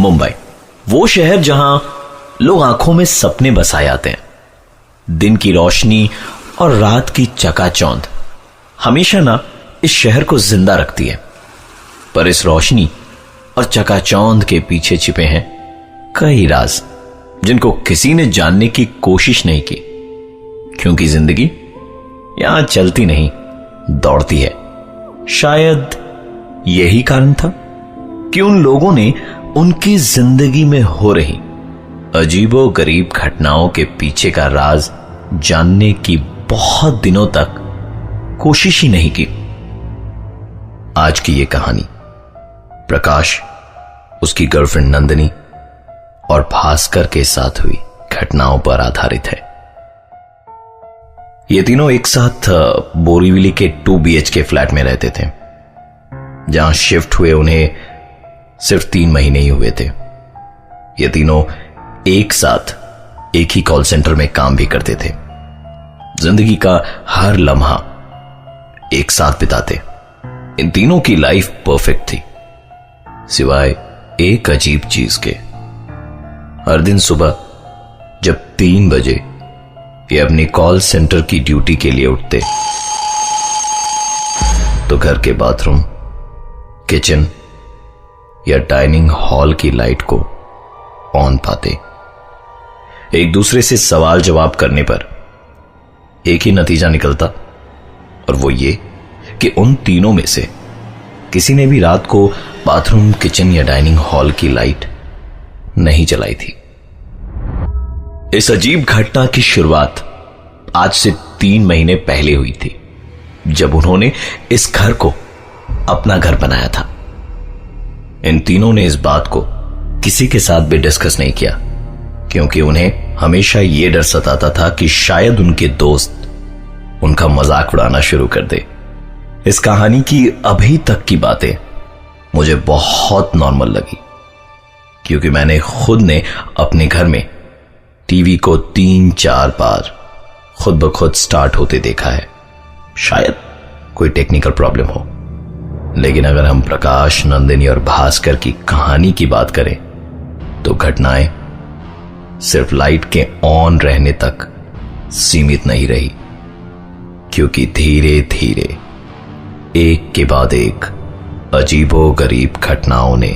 मुंबई, वो शहर जहां लोग आंखों में सपने बसाए आते हैं। दिन की रोशनी और रात की चकाचौंध हमेशा ना इस शहर को जिंदा रखती है। पर इस रोशनी और चकाचौंध के पीछे छिपे हैं कई राज, जिनको किसी ने जानने की कोशिश नहीं की, क्योंकि जिंदगी यहां चलती नहीं, दौड़ती है। शायद यही कारण था कि उन लोगों ने उनकी जिंदगी में हो रही अजीबो गरीब घटनाओं के पीछे का राज जानने की बहुत दिनों तक कोशिश ही नहीं की। आज की यह कहानी प्रकाश, उसकी गर्लफ्रेंड नंदिनी और भास्कर के साथ हुई घटनाओं पर आधारित है। ये तीनों एक साथ बोरीवली के 2 BHK फ्लैट में रहते थे। जहां शिफ्ट हुए उन्हें सिर्फ 3 महीने ही हुए थे। ये तीनों एक साथ एक ही कॉल सेंटर में काम भी करते थे। जिंदगी का हर लम्हा एक साथ बिताते। इन तीनों की लाइफ परफेक्ट थी, सिवाय एक अजीब चीज के। हर दिन सुबह जब 3 बजे ये अपनी कॉल सेंटर की ड्यूटी के लिए उठते, तो घर के बाथरूम, किचन या डाइनिंग हॉल की लाइट को ऑन पाते। एक दूसरे से सवाल जवाब करने पर एक ही नतीजा निकलता, और वो ये कि उन तीनों में से किसी ने भी रात को बाथरूम, किचन या डाइनिंग हॉल की लाइट नहीं जलाई थी। इस अजीब घटना की शुरुआत आज से 3 महीने पहले हुई थी, जब उन्होंने इस घर को अपना घर बनाया था। इन तीनों ने इस बात को किसी के साथ भी डिस्कस नहीं किया, क्योंकि उन्हें हमेशा यह डर सताता था कि शायद उनके दोस्त उनका मजाक उड़ाना शुरू कर दे। इस कहानी की अभी तक की बातें मुझे बहुत नॉर्मल लगी, क्योंकि मैंने खुद ने अपने घर में टीवी को 3-4 बार खुद ब खुद स्टार्ट होते देखा है। शायद कोई टेक्निकल प्रॉब्लम हो, लेकिन अगर हम प्रकाश, नंदिनी और भास्कर की कहानी की बात करें तो घटनाएं सिर्फ लाइट के ऑन रहने तक सीमित नहीं रही, क्योंकि धीरे धीरे एक के बाद एक अजीबो गरीब घटनाओं ने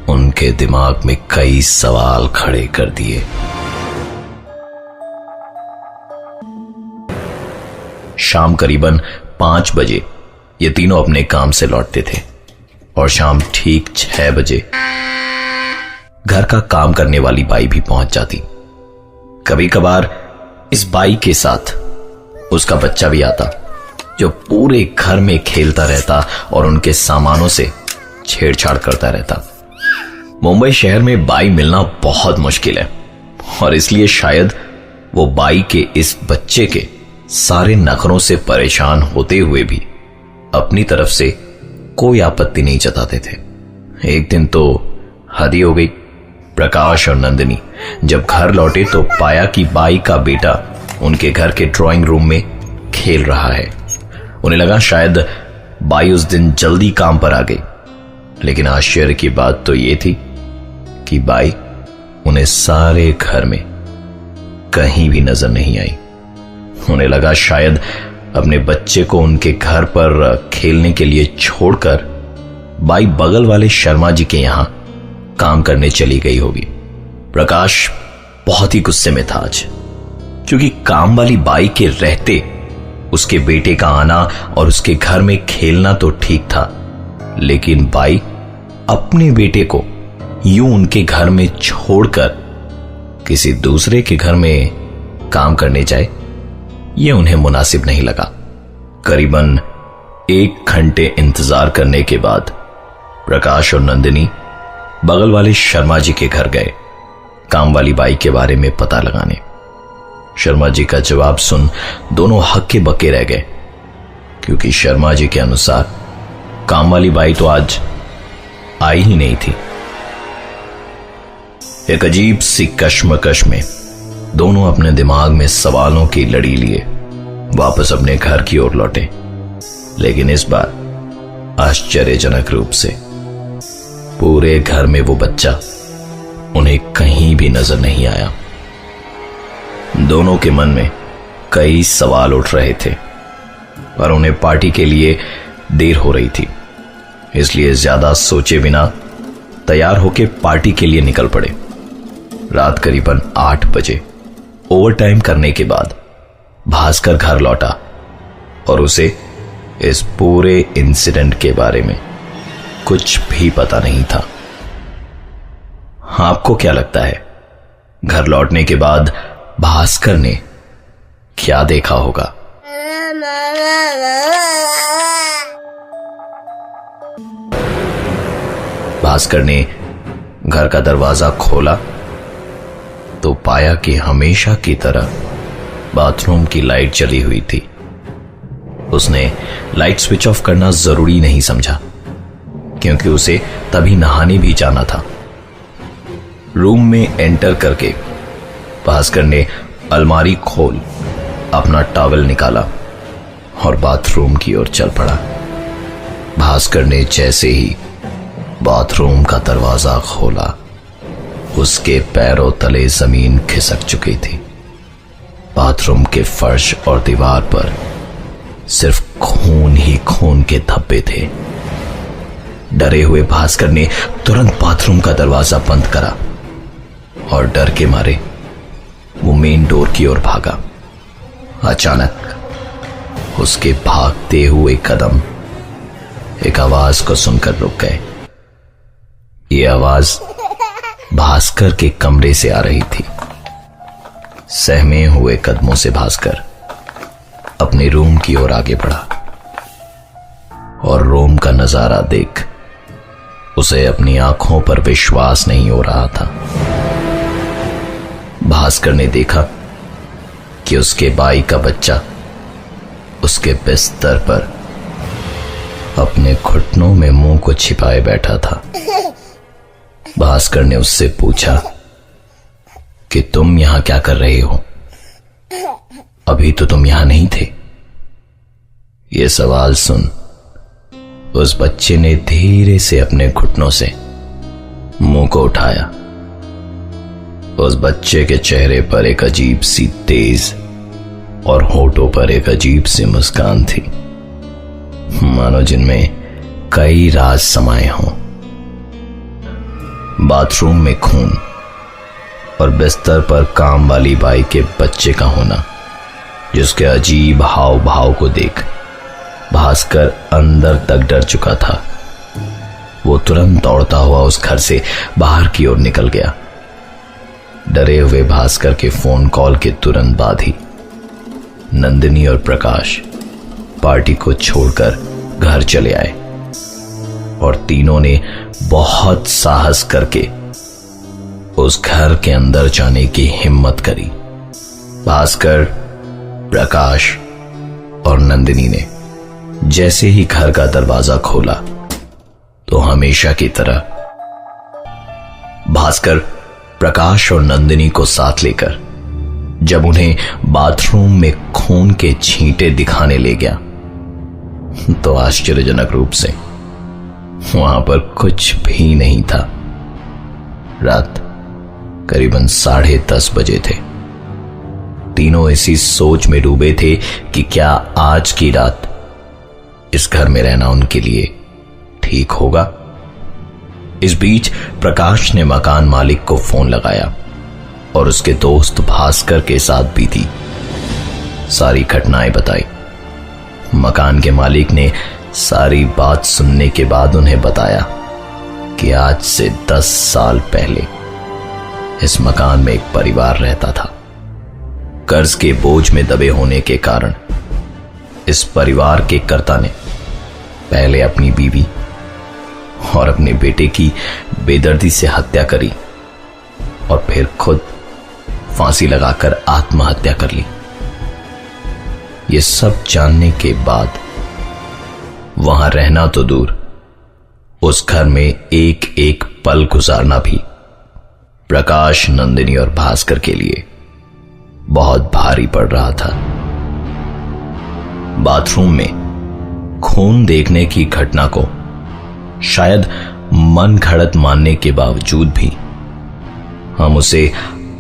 उनके दिमाग में कई सवाल खड़े कर दिए। शाम करीबन 5 बजे ये तीनों अपने काम से लौटते थे, और शाम ठीक 6 बजे घर का काम करने वाली बाई भी पहुंच जाती। कभी कभार इस बाई के साथ उसका बच्चा भी आता, जो पूरे घर में खेलता रहता और उनके सामानों से छेड़छाड़ करता रहता। मुंबई शहर में बाई मिलना बहुत मुश्किल है, और इसलिए शायद वो बाई के इस बच्चे के सारे नखरों से परेशान होते हुए भी अपनी तरफ से कोई आपत्ति नहीं जताते थे। एक दिन तो हद ही हो गई। प्रकाश और नंदिनी जब घर लौटे तो पाया कि बाई का बेटा उनके घर के ड्राइंग रूम में खेल रहा है। उन्हें लगा शायद बाई उस दिन जल्दी काम पर आ गई, लेकिन आश्चर्य की बात तो यह थी कि बाई उन्हें सारे घर में कहीं भी नजर नहीं आई। उन्हें लगा शायद अपने बच्चे को उनके घर पर खेलने के लिए छोड़कर बाई बगल वाले शर्मा जी के यहां काम करने चली गई होगी। प्रकाश बहुत ही गुस्से में था आज, क्योंकि काम वाली बाई के रहते उसके बेटे का आना और उसके घर में खेलना तो ठीक था, लेकिन बाई अपने बेटे को यूं उनके घर में छोड़कर किसी दूसरे के घर में काम करने जाए, यह उन्हें मुनासिब नहीं लगा। करीबन 1 घंटे इंतजार करने के बाद प्रकाश और नंदिनी बगल वाले शर्मा जी के घर गए काम वाली बाई के बारे में पता लगाने। शर्मा जी का जवाब सुन दोनों हक्के बक्के रह गए, क्योंकि शर्मा जी के अनुसार काम वाली बाई तो आज आई ही नहीं थी। एक अजीब सी कश्मकश में दोनों अपने दिमाग में सवालों की लड़ी लिए वापस अपने घर की ओर लौटे। लेकिन इस बार आश्चर्यजनक रूप से पूरे घर में वो बच्चा उन्हें कहीं भी नजर नहीं आया। दोनों के मन में कई सवाल उठ रहे थे और उन्हें पार्टी के लिए देर हो रही थी, इसलिए ज्यादा सोचे बिना तैयार होकर पार्टी के लिए निकल पड़े। रात करीबन 8 बजे ओवरटाइम करने के बाद भास्कर घर लौटा और उसे इस पूरे इंसिडेंट के बारे में कुछ भी पता नहीं था। आपको क्या लगता है, घर लौटने के बाद भास्कर ने क्या देखा होगा? भास्कर ने घर का दरवाजा खोला तो पाया कि हमेशा की तरह बाथरूम की लाइट जली हुई थी। उसने लाइट स्विच ऑफ करना जरूरी नहीं समझा, क्योंकि उसे तभी नहाने भी जाना था। रूम में एंटर करके भास्कर ने अलमारी खोल अपना टॉवल निकाला और बाथरूम की ओर चल पड़ा। भास्कर ने जैसे ही बाथरूम का दरवाजा खोला, उसके पैरों तले जमीन खिसक चुकी थी। बाथरूम के फर्श और दीवार पर सिर्फ खून ही खून के धब्बे थे। डरे हुए भास्कर ने तुरंत बाथरूम का दरवाजा बंद करा और डर के मारे वो मेन डोर की ओर भागा। अचानक उसके भागते हुए कदम एक आवाज को सुनकर रुक गए। ये आवाज भास्कर के कमरे से आ रही थी। सहमे हुए कदमों से भास्कर अपने रूम की ओर आगे बढ़ा और रूम का नजारा देख उसे अपनी आंखों पर विश्वास नहीं हो रहा था। भास्कर ने देखा कि उसके भाई का बच्चा उसके बिस्तर पर अपने घुटनों में मुंह को छिपाए बैठा था। भास्कर ने उससे पूछा कि तुम यहां क्या कर रहे हो? अभी तो तुम यहां नहीं थे। यह सवाल सुन उस बच्चे ने धीरे से अपने घुटनों से मुंह को उठाया। उस बच्चे के चेहरे पर एक अजीब सी तेज और होठों पर एक अजीब सी मुस्कान थी, मानो जिनमें कई राज समाये हों। बाथरूम में खून और बिस्तर पर काम वाली बाई के बच्चे का होना, जिसके अजीब हाव भाव को देख भास्कर अंदर तक डर चुका था। वो तुरंत दौड़ता हुआ उस घर से बाहर की ओर निकल गया। डरे हुए भास्कर के फोन कॉल के तुरंत बाद ही नंदिनी और प्रकाश पार्टी को छोड़कर घर चले आए और तीनों ने बहुत साहस करके उस घर के अंदर जाने की हिम्मत करी। भास्कर, प्रकाश और नंदिनी ने जैसे ही घर का दरवाजा खोला तो हमेशा की तरह भास्कर, प्रकाश और नंदिनी को साथ लेकर जब उन्हें बाथरूम में खून के छींटे दिखाने ले गया तो आश्चर्यजनक रूप से वहां पर कुछ भी नहीं था। रात करीबन 10:30 बजे थे। तीनों इसी सोच में डूबे थे कि क्या आज की रात इस घर में रहना उनके लिए ठीक होगा। इस बीच प्रकाश ने मकान मालिक को फोन लगाया और उसके दोस्त भास्कर के साथ बीती सारी घटनाएं बताई। मकान के मालिक ने सारी बात सुनने के बाद उन्हें बताया कि आज से 10 साल पहले इस मकान में एक परिवार रहता था। कर्ज के बोझ में दबे होने के कारण इस परिवार के कर्ता ने पहले अपनी बीवी और अपने बेटे की बेदर्दी से हत्या करी और फिर खुद फांसी लगाकर आत्महत्या कर ली। ये सब जानने के बाद वहां रहना तो दूर, उस घर में एक एक पल गुजारना भी प्रकाश, नंदिनी और भास्कर के लिए बहुत भारी पड़ रहा था। बाथरूम में खून देखने की घटना को शायद मन घड़त मानने के बावजूद भी हम उसे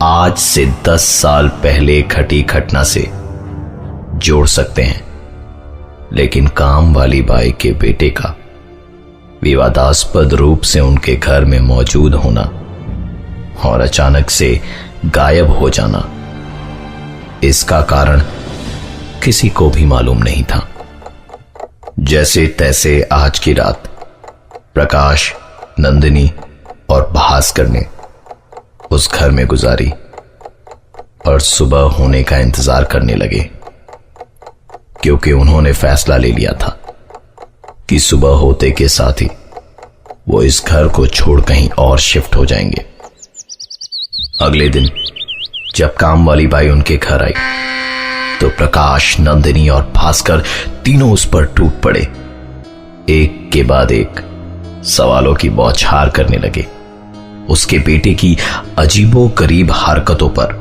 आज से 10 साल पहले घटी घटना से जोड़ सकते हैं। लेकिन काम वाली बाई के बेटे का विवादास्पद रूप से उनके घर में मौजूद होना और अचानक से गायब हो जाना, इसका कारण किसी को भी मालूम नहीं था। जैसे तैसे आज की रात प्रकाश, नंदिनी और भास्कर ने उस घर में गुजारी और सुबह होने का इंतजार करने लगे, क्योंकि उन्होंने फैसला ले लिया था कि सुबह होते के साथ ही वो इस घर को छोड़ कहीं और शिफ्ट हो जाएंगे। अगले दिन जब काम वाली बाई उनके घर आई तो प्रकाश, नंदिनी और भास्कर तीनों उस पर टूट पड़े। एक के बाद एक सवालों की बौछार करने लगे, उसके बेटे की अजीबोगरीब हरकतों पर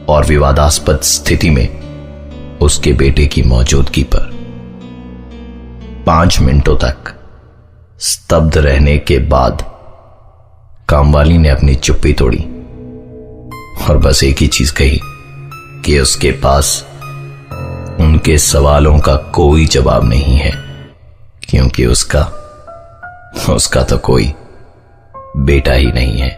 और विवादास्पद स्थिति में उसके बेटे की मौजूदगी पर। 5 मिनटों तक स्तब्ध रहने के बाद कामवाली ने अपनी चुप्पी तोड़ी और बस एक ही चीज कही कि उसके पास उनके सवालों का कोई जवाब नहीं है, क्योंकि उसका तो कोई बेटा ही नहीं है।